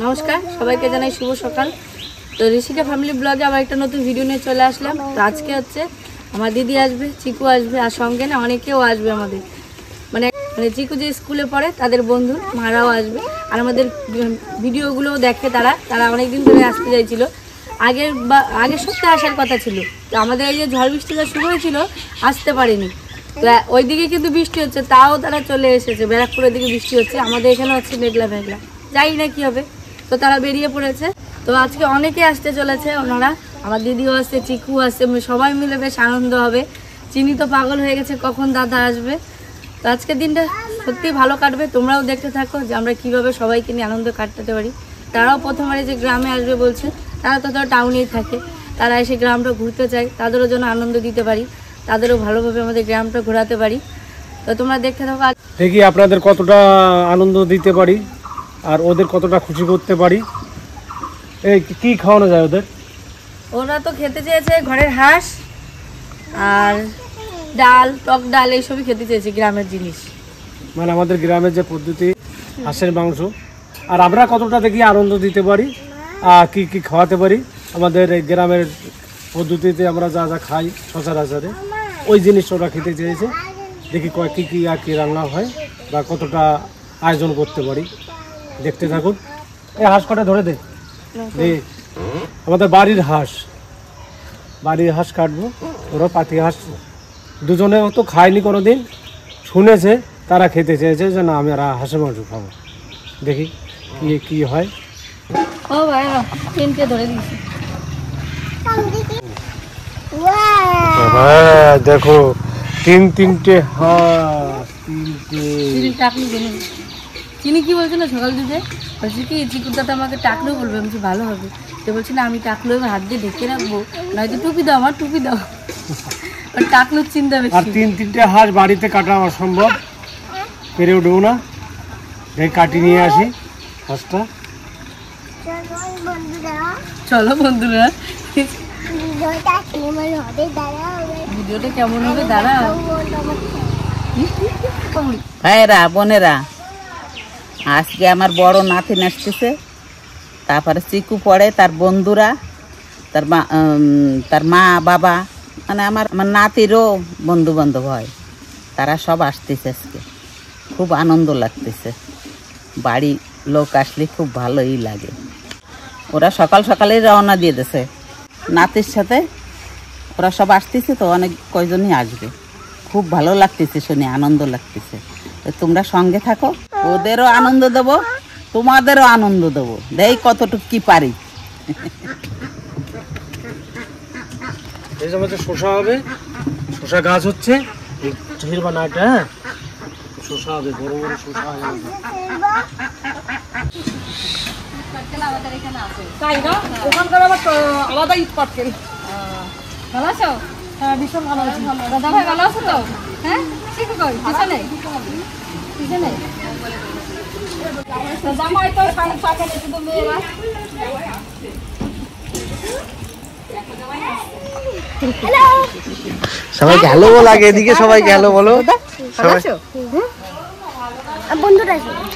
নমস্কার সবাইকে জানাই শুভ সকাল। তো ঋষিকা ফ্যামিলি ব্লগে আবার একটা নতুন ভিডিও নিয়ে চলে আসলাম। তো আজকে হচ্ছে আমার দিদি আসবে, চিকু আসবে, আর সঙ্গে না অনেকেও আসবে আমাদের, মানে চিকু যে স্কুলে পড়ে তাদের বন্ধু মারাও আসবে। আর আমাদের ভিডিওগুলোও দেখে, তারা অনেকদিন ধরে আসতে চাইছিল। আগের সপ্তাহে আসার কথা ছিল, তো আমাদের এই যে ঝড় বৃষ্টিটা শুরু হয়েছিল আসতে পারেনি। তো ওইদিকে কিন্তু বৃষ্টি হচ্ছে, তাও তারা চলে এসেছে। ব্যারাকপুরের দিকে বৃষ্টি হচ্ছে, আমাদের এখানে হচ্ছে মেঘলা মেঘলা, জানি না কি হবে। তো তারা বেরিয়ে পড়েছে। তো আজকে অনেকে আসতে চলেছে, ওনারা আমার দিদিও আসছে, চিকু আসছে, সবাই মিলে বেশ আনন্দ হবে। চিনি তো পাগল হয়ে গেছে কখন দাদা আসবে। তো আজকের দিনটা সত্যি ভালো কাটবে, তোমরাও দেখতে থাকো যে আমরা কীভাবে সবাইকে নিয়ে আনন্দ কাটাতে পারি। তারাও প্রথমবারে যে গ্রামে আসবে বলছে, তারা তো টাউনেই থাকে, তারা এসে গ্রামটা ঘুরতে চায়, তাদেরও যেন আনন্দ দিতে পারি, তাদেরও ভালোভাবে আমাদের গ্রামটা ঘোরাতে পারি। তো তোমরা দেখতে থাকো, দেখি আপনাদের কতটা আনন্দ দিতে পারি আর ওদের কতটা খুশি করতে পারি। এই কি খাওয়ানো যায় ওদের? ওরা তো খেতে চেয়েছে ঘরের হাঁস আর ডাল, টক ডাল, এইসবই খেতে চেয়েছে, গ্রামের জিনিস, মানে আমাদের গ্রামের যে পদ্ধতি হাঁসের মাংস। আর আমরা কতটা দেখি আনন্দ দিতে পারি আর কি কি খাওয়াতে পারি আমাদের এই গ্রামের পদ্ধতিতে আমরা যা যা খাই সচরাচরে, ওই জিনিস ওরা খেতে চেয়েছে। দেখি কী কী আর কি রান্না হয় বা কতটা আয়োজন করতে পারি, দেখতে থাকুন। এই হাঁস কটা ধরে দে, আমাদের বাড়ির হাঁস কাটবো। ওরা পাতি হাঁস দুজনে তো খায়নি কোনো দিন, শুনেছে, তারা খেতে চেয়েছে যে না আমি আর হাঁসের মাংস খাবো। দেখি কি হয়। ও ভাই তিনটে ধরে দিয়েছি। দেখো তিনটে হাঁস, চিনি কি বলছে না সকাল দিতে বলছি কি চিকুরদাতে আমাকে টাকলো বলবে, আমি ভালো হবে। তো বলছি না আমি টাকলো এবার হাত দিয়ে ঢেকে রাখবো, নয়তো টুপি দাও, আমার টুপি দাও। টাকলোর চিন্তা বেশি। আর তিনটে হাঁস বাড়িতে কাটা অসম্ভব, পেরে উঠবো না। দেখি কাটি নিয়ে আসি হাঁসটা। চলো বন্ধুরা, ভিডিওটা কেমন হবে দাঁড়াও। ভাইয়েরা বোনেরা, আজকে আমার বড় নাতি আসতেছে, তারপরে চিকু পড়ে, তার বন্ধুরা, তার মা বাবা, মানে আমার নাতিরও বন্ধু বান্ধব হয়, তারা সব আসতেছে আজকে। খুব আনন্দ লাগতেছে, বাড়ি লোক আসলে খুব ভালোই লাগে। ওরা সকাল সকালেই রওনা দিয়ে দিয়েছে নাতির সাথে, ওরা সব আসতেছে, তো অনেক কয়জনই আসবে। খুব ভালো লাগতেছে, শুনে আনন্দ লাগতেছে। তোমরা সঙ্গে থাকো, ওদেরও আনন্দ দেবো, তোমাদেরও আনন্দ দেবো, দেই কতটুকু কি পারি। এই যে আমাদের শসা হবে, শসা গাছ হচ্ছে বানাটা, হ্যাঁ শসা হবে, বড় বড় শসা হবে। তাই না? ওখানকার আবার আলাদা ঈদ পাটকেল। ভালো আছো? হ্যাঁ ভীষণ ভালো আছি। দাদা ভাই ভালো আছো তো? হ্যাঁ চিকু কই? পিছনে জামাই তো সামনে পাকে শুধু মেয়েরা। সবাইকে হ্যালো বলো আগে, এদিকে সবাইকে হ্যালো বলো।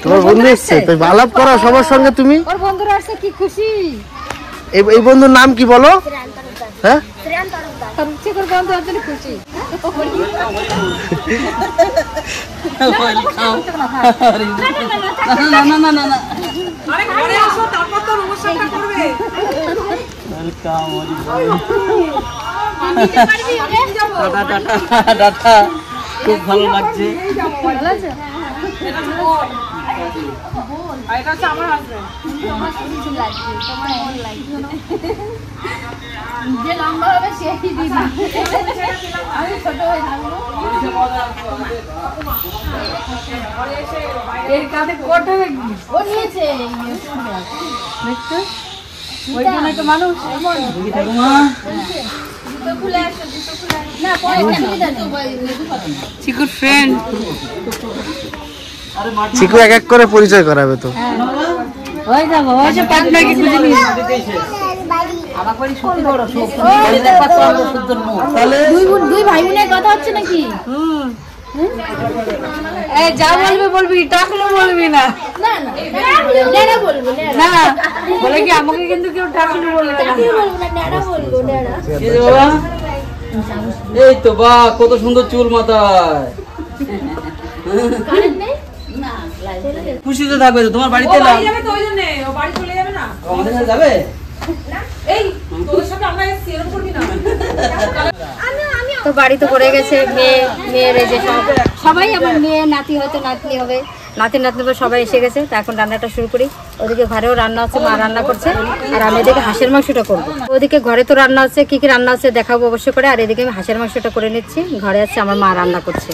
তোমার বন্ধু এসছে, তুই আলাপ করো সবার সঙ্গে। তুমি ওর বন্ধুরা আসছে, কি খুশি। এই বন্ধুর নাম কি বলো? হ্যাঁ চিকুর বন্ধু আসলে খুশি। খুব ভালো লাগছে। যে লম্বা হবে সেই দিদি, আমি ছোট হয়ে থাকবো। এর কাঁধে কোট হবে, ও নিয়েছে দেখছো, ওই জন্য একটা মানুষ চিকুর ফ্রেন্ড। চিকু এক এক করে পরিচয় করাবে তো। ওই যাবো, ওই যে পাটনাকে খুঁজে নিয়ে দুই ভাই বোনের কথা হচ্ছে নাকি? এই যা বলবি বলবি, টাকলু বলবি না। না না নেড়া বলবো, নেড়া না বলে কি আমাকে কিন্তু কেউ টাকলু বলবে না। বলবো না, নেড়া বলবো, নেড়া। এই তো বা কত সুন্দর চুল মাথায়। কারেন্ট নেই? খুশিতে থাকবে তো তোমার বাড়িতে এলাম। আমাদের সাথে যাবে? তো বাড়ি তো পড়ে গেছে, মেয়ের এই যে সবাই আমার মেয়ে নাতি হয়তো নাতনি হবে, নাতি সবাই এসে গেছে। তো এখন রান্নাটা শুরু করি। ওদিকে ঘরেও রান্না হচ্ছে, মা রান্না করছে, আর আমি এদিকে হাঁসের মাংসটা করবো। ওদিকে ঘরে তো রান্না হচ্ছে, কি কি রান্না হচ্ছে দেখাবো অবশ্যই করে। আর এদিকে আমি হাঁসের মাংসটা করে নিচ্ছি, ঘরে আছে আমার মা রান্না করছে।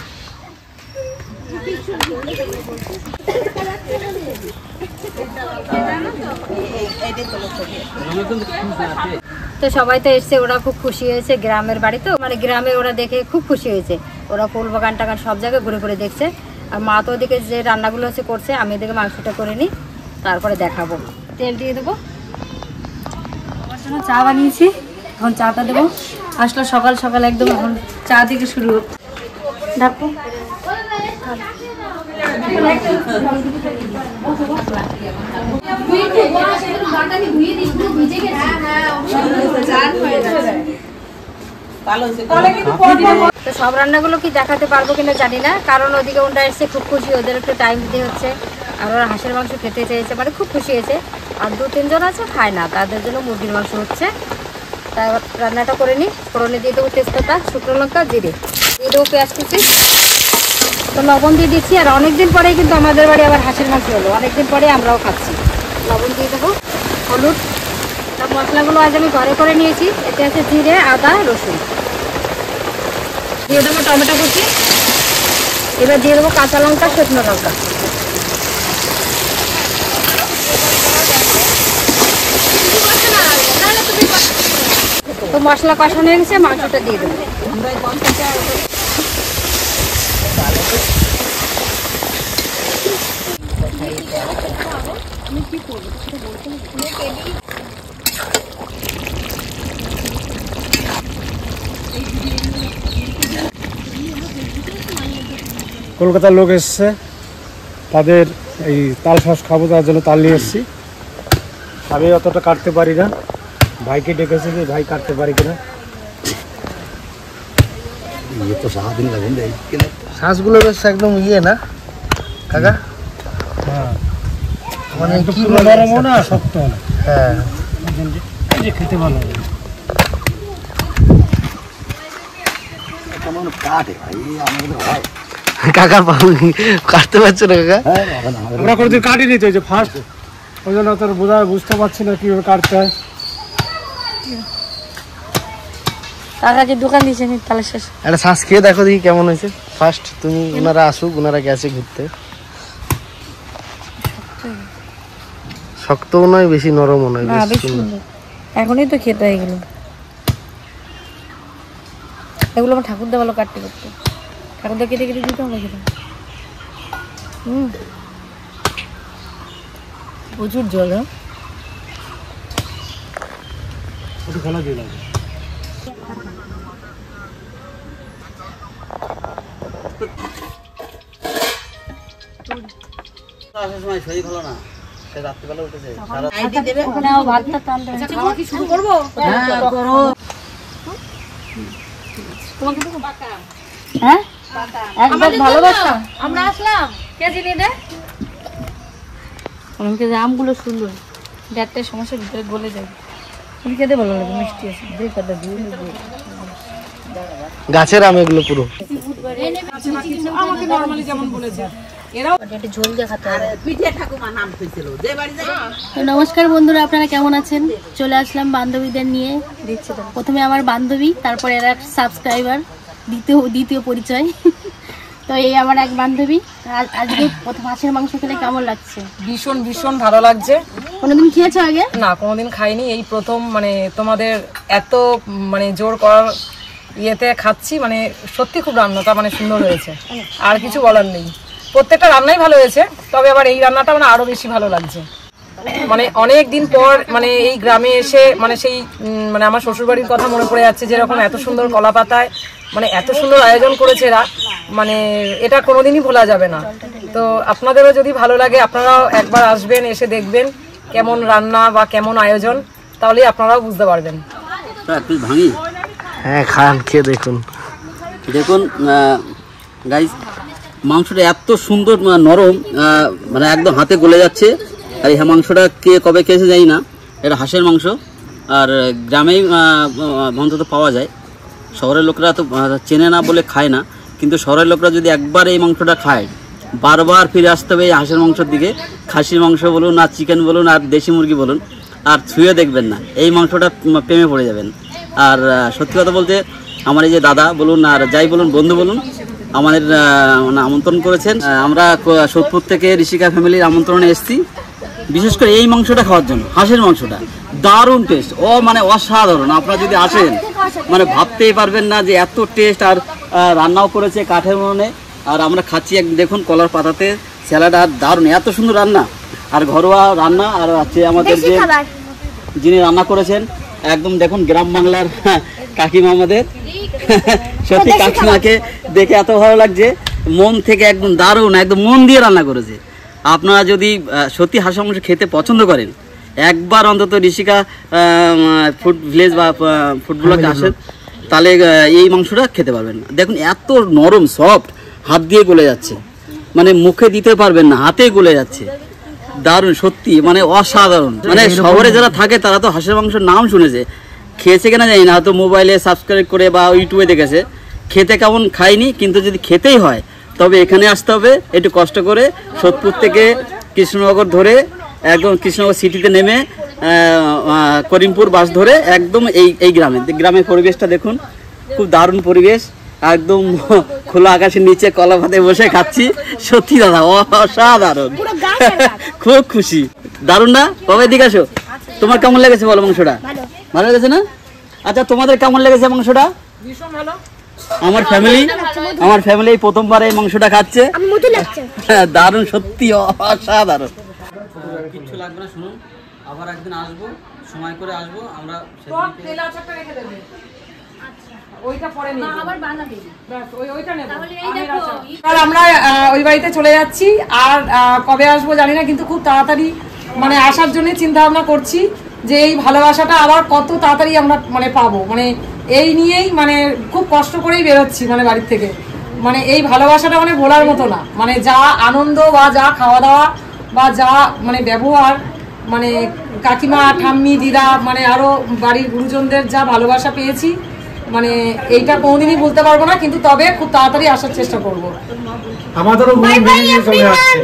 তো সবাই তো এসছে, ওরা খুব খুশি হয়েছে। গ্রামের বাড়ি তো, মানে গ্রামে ওরা দেখে খুব খুশি হয়েছে। ওরা ফুল বাগান টাগান সব জায়গায় ঘুরে ঘুরে দেখছে। আর মা তো ওদিকে যে রান্নাগুলো হচ্ছে করছে, আমি এদিকে মাংসটা করে নিই, তারপরে দেখাবো। তেল দিয়ে দেবো, আমার জন্য চা বানিয়েছি, এখন চাটা দেবো। আসলে সকাল সকাল একদম এখন চা দিকে শুরু হচ্ছে। ডাকো তো সব রান্নাগুলো কি দেখাতে পারবো কিনা জানি না, কারণ ওদিকে ওনরা এসছে খুব খুশি, ওদের একটু টাইম দিতে হচ্ছে। আর ওরা হাঁসের মাংস খেতে চেয়েছে, মানে খুব খুশি হয়েছে। আর 2-3 জন আছে খায় না, তাদের জন্য মুরগির মাংস হচ্ছে। তাই রান্নাটা করে নিই। ফোড়নে দিয়ে দেবো তেজপাতা, শুকনো লঙ্কা, জিরে দিয়ে দেবো, পেঁয়াজ কুচি, তো লবণ দিয়ে দিচ্ছি। আর অনেকদিন পরে কিন্তু আমাদের বাড়ি আবার হাঁসের মাংস হলো, অনেকদিন পরে আমরাও খাচ্ছি। লবণ দিয়ে দেবো, হলুদ। সব মশলাগুলো আজ আমি ঘরে করে নিয়েছি। এতে আছে জিরে, আদা, রসুন। দিয়ে দেবো টমেটো কুচি, এবার দিয়ে দেবো কাঁচা লঙ্কা, শুকনো লঙ্কা। তো মশলা কষানো হয়ে গেছে, মাংসটা দিয়ে দেবো। কলকাতার লোক এসছে, তাদের এই তাল শাঁস খাবো, তার জন্য তাল নিয়ে এসেছি। আমি অতটা কাটতে পারি না, ভাইকে ডেকেছি যে ভাই কাটতে পারি কিনা। শ্বাসগুলো বেশ একদম ইয়ে না কাকা, হ্যাঁ মানে একটু কি পুরো নরমও না, শক্ত না। হ্যাঁ এই যে খেতে ভালো হবে। কাকা কাটতে পারছো না কাকা? আমরা কোনোদিন কাটিনি তো, এই যে ফার্স্ট, ওই জন্য তোর বুঝতে পারছি না কীভাবে কাটতে হয়। কাকাকে দোকান দিয়েছে তাহলে শেষ। একটা শ্বাস খেয়ে দেখো দেখি কেমন হয়েছে। ফার্স্ট তুমি, ওনারা আসুক, ওনারা গেছে ঘুরতে। শক্তও নয়, বেশি নরমও নয়, না বেশ বেশ সুন্দর। সুন্দর, এখনই তো খেতে হয়ে গেল। এগুলো আমার ঠাকুরদা ভালো কাটতে করতে, ঠাকুরদা কেটে কেটে দিতে হবে খেতে। প্রচুর জল। হ্যাঁ একটু খেলা দিয়ে লাগবে। আসার সময় শরীর ভালো না, সে রাত্রিবেলা উঠেছে। ওখানে ভাতটা টান দেবে। খাওয়া কি শুরু করবো? হ্যাঁ করো। হ্যাঁ একদম ভালোবাসা। আমরা আসলাম, কে চিনি রে? আমাকে যে আমগুলো সুন্দর, ডাক্তারের সমস্যার ভিতরে গলে যায়। তুমি খেতে ভালো লাগে, মিষ্টি আছে। দিয়ে কথা দিয়ে গাছের আম এগুলো পুরো। আমাকে নরমালি যেমন বলেছে, একটু ঝোল দেখাতে হবে। তো নমস্কার বন্ধুরা, আপনারা কেমন আছেন? চলে আসলাম বান্ধবীদের নিয়ে। প্রথমে আমার বান্ধবী, তারপর এরা সাবস্ক্রাইবার, দ্বিতীয় পরিচয়। তো এই আমার এক বান্ধবী। আজকে প্রথম হাঁসের মাংস খেলে কেমন লাগছে? ভীষণ ভীষণ ভালো লাগছে। কোনোদিন খেয়েছো আগে? না, কোনোদিন খাইনি, এই প্রথম। মানে তোমাদের এত মানে জোর করার ইয়েতে খাচ্ছি, মানে সত্যি খুব রান্নাটা মানে সুন্দর হয়েছে, আর কিছু বলার নেই। প্রত্যেকটা রান্নাই ভালো হয়েছে, তবে আবার এই রান্নাটা মানে আরো বেশি ভালো লাগছে। মানে অনেক দিন পর মানে এই গ্রামে এসে মানে সেই মানে আমার শ্বশুরবাড়ির কথা মনে পড়ে যাচ্ছে, যেরকম এত সুন্দর কলা পাতায় মানে এত সুন্দর আয়োজন করেছে এরা, মানে এটা কোনোদিনই ভোলা যাবে না। তো আপনাদেরও যদি ভালো লাগে আপনারাও একবার আসবেন, এসে দেখবেন কেমন রান্না বা কেমন আয়োজন, তাহলে আপনারাও বুঝতে পারবেন। একটু ভাঙি। হ্যাঁ খান, খেয়ে দেখুন। দেখুন গাইস, মাংসটা এত সুন্দর নরম, মানে একদম হাতে গলে যাচ্ছে। আর এই মাংসটা কে কবে খেয়েছে জানি না, এটা হাঁসের মাংস। আর গ্রামেই অন্তত পাওয়া যায়, শহরের লোকরা তো চেনে না বলে খায় না, কিন্তু শহরের লোকরা যদি একবার এই মাংসটা খায় বারবার ফিরে আসতে হবে এই হাঁসের মাংসের দিকে। খাসির মাংস বলুন আর চিকেন বলুন আর দেশি মুরগি বলুন, আর ছুঁয়ে দেখবেন না, এই মাংসটা প্রেমে পড়ে যাবেন। আর সত্যি কথা বলতে আমার এই যে দাদা বলুন আর যাই বলুন, বন্ধু বলুন, আমাদের আমন্ত্রণ করেছেন। আমরা সোদপুর থেকে ঋষিকা ফ্যামিলির আমন্ত্রণে এসেছি, বিশেষ করে এই মাংসটা খাওয়ার জন্য। হাঁসের মাংসটা দারুণ টেস্ট, মানে অসাধারণ। আপনারা যদি আসেন মানে ভাবতেই পারবেন না যে এত টেস্ট। আর রান্নাও করেছে কাঠের উনুনে, আর আমরা খাচ্ছি দেখুন কলার পাতাতে স্যালাড, আর দারুণ এত সুন্দর রান্না, আর ঘরোয়া রান্না। আর আছে আমাদের যে যিনি রান্না করেছেন একদম দেখুন গ্রাম বাংলার কাকিমা আমাদের। সত্যি কাকিমাকে দেখে এত ভালো লাগছে, মন থেকে একদম দারুণ, একদম মন দিয়ে রান্না করেছে। আপনারা যদি সত্যি হাঁসের মাংস খেতে পছন্দ করেন, একবার অন্তত ঋষিকা ফুড ভিলেজ বা ফুড ব্লকে আসেন, তাহলে এই মাংসটা খেতে পারবেন। দেখুন এত নরম সফট, হাত দিয়ে গলে যাচ্ছে, মানে মুখে দিতে পারবেন না, হাতে গলে যাচ্ছে, দারুণ সত্যি, মানে অসাধারণ। মানে শহরে যারা থাকে তারা তো হাঁসের মাংসের নাম শুনেছে, খেয়েছে কিনা জানি না, হয়তো মোবাইলে সাবস্ক্রাইব করে বা ইউটিউবে দেখেছে, খেতে কেমন খায়নি। কিন্তু যদি খেতেই হয় তবে এখানে আসতে হবে একটু কষ্ট করে, সোদপুর থেকে কৃষ্ণনগর ধরে একদম কৃষ্ণনগর সিটিতে নেমে করিমপুর বাস ধরে একদম এই গ্রামের পরিবেশটা দেখুন, খুব দারুণ পরিবেশ। একদম খোলা আকাশের নিচে কলা ভাতে বসে খাচ্ছি, সত্যি দাদা অসাধারণ, খুব খুশি, দারুণ না? বাবা এদিকে আসো, তোমার কেমন লেগেছে বলো মাংসটা? ভালো লেগেছে না? আচ্ছা তোমাদের কেমন লেগেছে মাংসটা? ভীষণ ভালো। আমার ফ্যামিলি প্রথমবার এই মাংসটা খাচ্ছে, দারুণ সত্যি অসাধারণ। কিচ্ছু লাগবে না, শুনুন আবার একদিন আসবো, সময় করে আসবো আমরা। আমরা ওই বাড়িতে চলে যাচ্ছি, আর কবে আসবো জানি না, কিন্তু খুব তাড়াতাড়ি মানে আসার জন্য চিন্তা ভাবনা করছি যে এই ভালোবাসাটা আবার কত তাড়াতাড়ি আমরা মানে পাবো। মানে এই নিয়েই মানে খুব কষ্ট করেই বেরোচ্ছি মানে বাড়ির থেকে। মানে এই ভালোবাসাটা মানে বলার মতো না, মানে যা আনন্দ বা যা খাওয়া দাওয়া বা যা মানে ব্যবহার, মানে কাকিমা ঠাম্মি দিদা মানে আরো বাড়ির গুরুজনদের যা ভালোবাসা পেয়েছি, মানে এইটা কোনোদিনই বলতে পারবো না, কিন্তু তবে খুব তাড়াতাড়ি আসার চেষ্টা করবো। আমাদেরও মন ভেঙে চলে যাচ্ছে,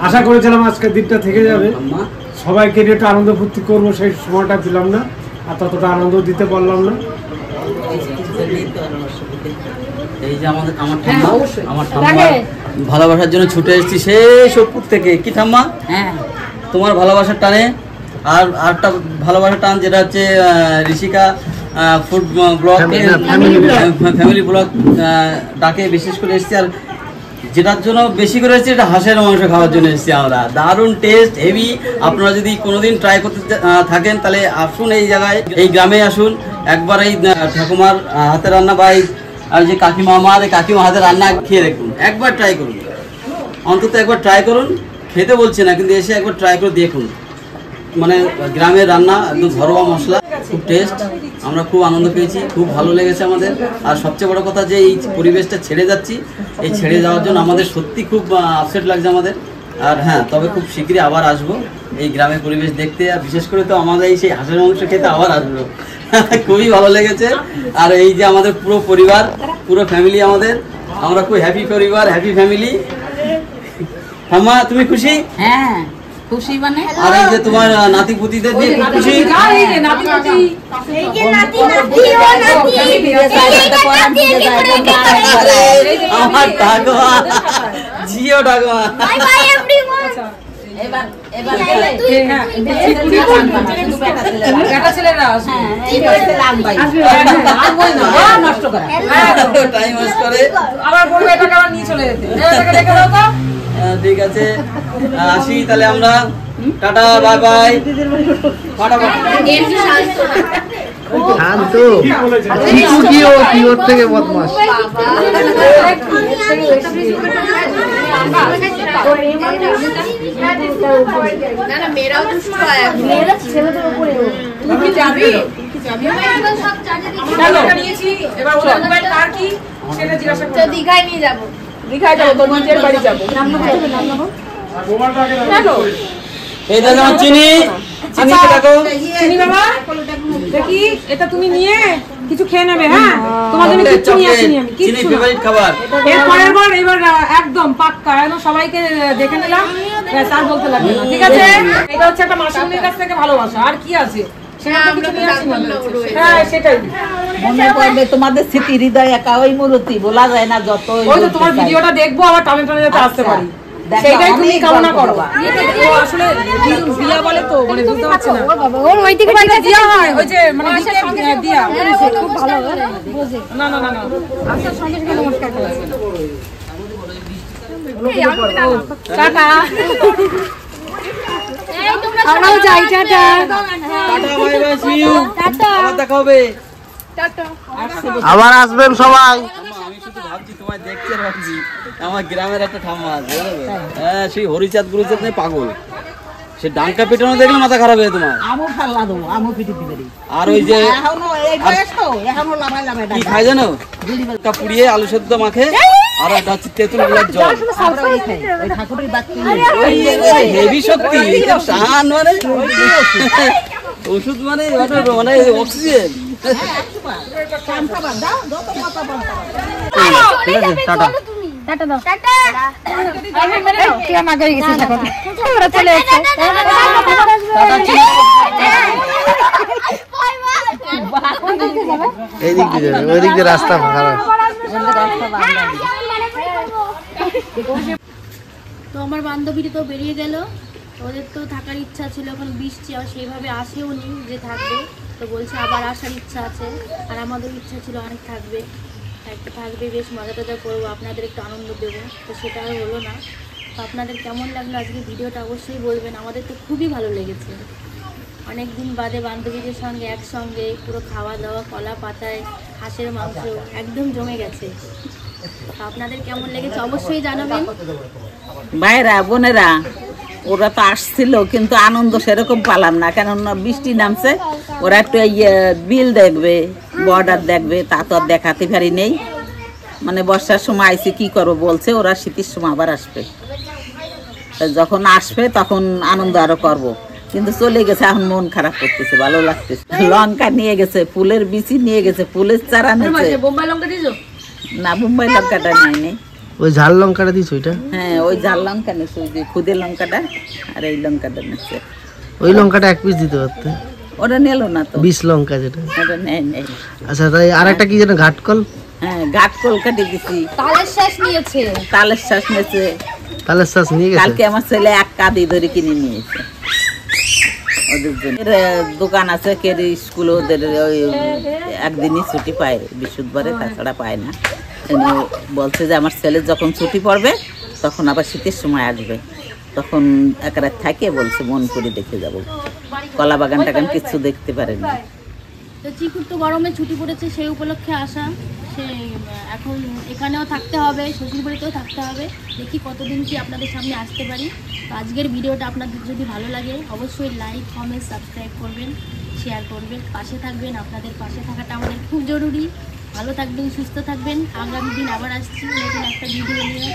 আশা করেছিলাম আজকের দিনটা থেকে যাবে, সবাইকে নিয়ে একটু আনন্দ ফুর্তি করবো, সেই সময়টা দিলাম না, আর ততটা আনন্দ দিতে পারলাম না। এই যে আমার ঠাম্মা ভালোবাসার জন্য ছুটে এসেছি সেই সোদপুর থেকে। কি ঠাম্মা? হ্যাঁ, তোমার ভালোবাসার টানে আর আরেকটা ভালোবাসার টান, যেটা হচ্ছে Rishika food blog family blog ডাকে বিশেষ করে এসেছি। আর যেটার জন্য বেশি করে এসেছি, এটা হাঁসের মাংস খাওয়ার জন্য এসেছি আমরা। দারুণ টেস্ট, হেভি। আপনারা যদি কোনোদিন ট্রাই করতে থাকেন তাহলে আসুন এই জায়গায়, এই গ্রামে আসুন, একবার এই ঠাকুমার হাতে রান্না বা আর যে কাকিমা, আমার এই কাকিমা হাতে রান্না খেয়ে দেখুন, একবার ট্রাই করুন, অন্তত একবার ট্রাই করুন। খেতে বলছে না, কিন্তু এসে একবার ট্রাই করে দেখুন। মানে গ্রামের রান্না, একদম ঘরোয়া মশলা, খুব টেস্ট। আমরা খুব আনন্দ পেয়েছি, খুব ভালো লেগেছে আমাদের। আর সবচেয়ে বড় কথা যে এই পরিবেশটা ছেড়ে যাচ্ছি, এই ছেড়ে যাওয়ার জন্য আমাদের সত্যি খুব আপসেট লাগছে আমাদের। আর হ্যাঁ, তবে খুব শীঘ্রই আবার আসবো এই গ্রামের পরিবেশ দেখতে, আর বিশেষ করে তো আমাদের এই সেই হাঁসের মাংস খেতে আবার আসবো। খুবই ভালো লেগেছে। আর এই যে আমাদের পুরো পরিবার, পুরো ফ্যামিলি আমাদের, আমরা খুব হ্যাপি পরিবার, হ্যাপি ফ্যামিলি। ঠাম্মা তুমি খুশি? হ্যাঁ খুশি। মানে আর এই যে তোমার নাতি পুতিদের নিয়ে খুব খুশি? আমার ঠাকুমা, জিও ঠাকুমা, ঠিক আছে আসি তাহলে আমরা। Tata, bye bye. শান্ত চিকু কি ওর থেকে বদমাস। দীঘায় নিয়ে যাবো। দীঘায় যাবো, তোর নিজের বাড়ি যাবো। এই দেখো আমার চিনি, চিনিকে দেখো। চিনি বাবা, দেখি এটা তুমি নিয়ে কিছু খেয়ে নেবে। হ্যাঁ, তোমার জন্য কিচ্ছু নিয়ে আসিনি আমি, চিনি কিচ্ছু না। ফেভারিট খাবার। এরপরের বার এবার একদম পাক্কা, এখন সবাইকে দেখে নিলাম, ব্যাস আর বলতে লাগবে না, ঠিক আছে? এটা হচ্ছে একটা মাসিমণির কাছ থেকে ভালোবাসা, আর কি আছে? হ্যাঁ, সেটাই। মনে পড়বে তোমাদের স্মৃতি হৃদয় একা ওই মূর্তি বলা যায় না। যত ওই তো তোমার ভিডিওটা দেখবো, আবার টানে টানে যাতে আসতে পারি, সেটাই তুমি কামনা করো। আসলে দিয়া বলে তো, মানে বুঝতে পারছি না। ওই দিকে দিয়া হয়, ওই যে মানে দিয়া খুব ভালো বোঝে। না না না না, আসার সঙ্গে সঙ্গে নমস্কার করেছে। টাটা। আমরাও যাই, tata. Tata, bye bye, see you. আবার দেখা হবে। আবার আসবেন সবাই। আমি শুধু ভাবছি, তোমায় দেখতে ভাবছি, আমার গ্রামের একটা ঠাম্মা আছে, হ্যাঁ, সেই হরিচাঁদ গুরুচাঁদ নেই পাগল, সে ডাঙ্কা পেটানো দেখলে মাথা খারাপ হয়ে তোমার। আমু ফাল্লা দেবো, আমু পিটি দিবে। আর ওই যে এখনো এই বয়স তো, এখনো লাভাই লাভাই কি খায় জানো, পুড়িয়ে আলু সেদ্ধ মাখে, আর একটা হচ্ছে তেঁতুল গুলার জল। আমরা ওই খাই, ওই ঠাকুরের বাতি হেভি শক্তি, টান মানে ওষুধ মানে মানে অক্সিজেন। ঠিক আছে, টাটা। টাটা দাও। তুই আমার গিয়ে গেছিস এখন। ওরা চলে এসেছে। এই দিক দিয়ে যাবে, ওই দিক দিয়ে রাস্তা খারাপ। তো আমার বান্ধবীটি তো বেরিয়ে গেল, ওদের তো থাকার ইচ্ছা ছিল, এখন বৃষ্টি আর সেইভাবে আসেও নি যে থাকবে, তো বলছে আবার আসার ইচ্ছা আছে, আর আমাদের ইচ্ছা ছিল অনেক থাকবে, একটু থাকবে, বেশ মজা টজা করবো, আপনাদের একটু আনন্দ দেবো, তো সেটা আর হলো না। তো আপনাদের কেমন লাগলো আজকে ভিডিওটা অবশ্যই বলবেন, আমাদের তো খুবই ভালো লেগেছে। অনেক দিন বাদে বান্ধবীদের সঙ্গে একসঙ্গে পুরো খাওয়া দাওয়া, কলা পাতায় হাঁসের মাংস একদম জমে গেছে। তো আপনাদের কেমন লেগেছে অবশ্যই জানাবেন। ভাইরা বোনেরা ওরা তো আসছিল, কিন্তু আনন্দ সেরকম পেলাম না, কেননা বৃষ্টি নামছে। ওরা একটু বিল দেখবে, বর্ডার দেখবে, তা তো আর দেখাতে পারি নেই। মানে বর্ষার সময় আইসি কি করবো বলছে, ওরা শীতের সময় আবার আসবে। যখন আসবে তখন আনন্দ আরো করব, কিন্তু চলে গেছে, এখন মন খারাপ করতেছে, ভালো লাগতেছে। লঙ্কা নিয়ে গেছে, ফুলের বিচি নিয়ে গেছে, ফুলের চারা নিয়েছে। বোম্বাই লঙ্কা দিয়েছো? না, বোম্বাই লঙ্কাটা নেয়নি। ওই ঝাল লঙ্কাটা দিস ওইটা? হ্যাঁ, ওই ঝাল লঙ্কা নিচ্ছে, ওই যে খুদে লঙ্কাটা, আর এই লঙ্কাটা নিচ্ছে। ওই লঙ্কাটা এক পিস দিতে পারতে। ওরা নিল না তো, 20 লঙ্কা যেটা। ওটা নেই নেই। আচ্ছা, তাই আর একটা কি যেন ঘাটকল? হ্যাঁ, ঘাট কলকাটি দিছি। তালের শ্বাস নিয়েছে, তালের শ্বাস নিয়েছে। তালের শ্বাস নিয়ে গেছে। কালকে আমার ছেলে এক কাঁদি ধরে কিনে নিয়েছে ওদের জন্য। দোকান আছে, কেরি স্কুল, ওদের ওই একদিনই ছুটি পায় বৃহস্পতিবারে, তাছাড়া পায় না। বলছে যে আমার ছেলে যখন ছুটি পড়বে তখন আবার শীতের সময় আসবে, তখন এক রাত থাকে, বলছে মন করে দেখে যাব। কলা বাগান টাগান কিছু দেখতে পারেনি। তো চিকুর তো গরমে ছুটি পড়েছে, সেই উপলক্ষে আসা। সে এখন এখানেও থাকতে হবে, শ্বশুরবাড়িতেও থাকতে হবে, দেখি কতদিন কি আপনাদের সামনে আসতে পারি। তো আজকের ভিডিওটা আপনাদের যদি ভালো লাগে অবশ্যই লাইক, কমেন্ট, সাবস্ক্রাইব করবেন, শেয়ার করবেন, পাশে থাকবেন। আপনাদের পাশে থাকাটা আমাদের খুব জরুরি। ভালো থাকবেন, সুস্থ থাকবেন। আগামী দিন আবার আসছি নতুন একটা ভিডিও নিয়ে।